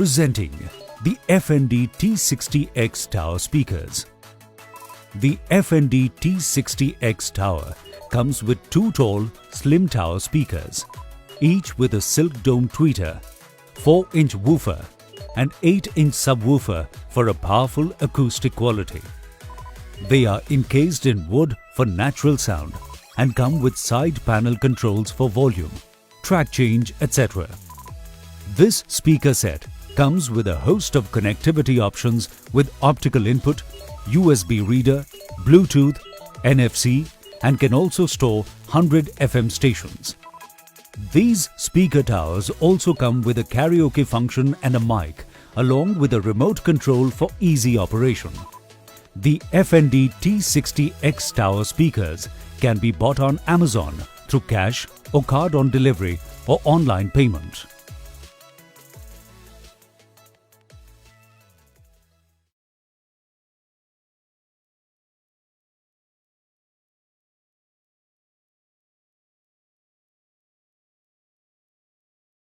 Presenting the F&D T60X tower speakers. The F&D T60X tower comes with two tall, slim tower speakers, each with a silk dome tweeter, 4-inch woofer and 8-inch subwoofer for a powerful acoustic quality. They are encased in wood for natural sound and come with side panel controls for volume, track change, etc. This speaker set comes with a host of connectivity options with optical input, USB reader, Bluetooth, NFC and can also store 100 FM stations. These speaker towers also come with a karaoke function and a mic along with a remote control for easy operation. The F&D T60X tower speakers can be bought on Amazon through cash or card on delivery or online payment.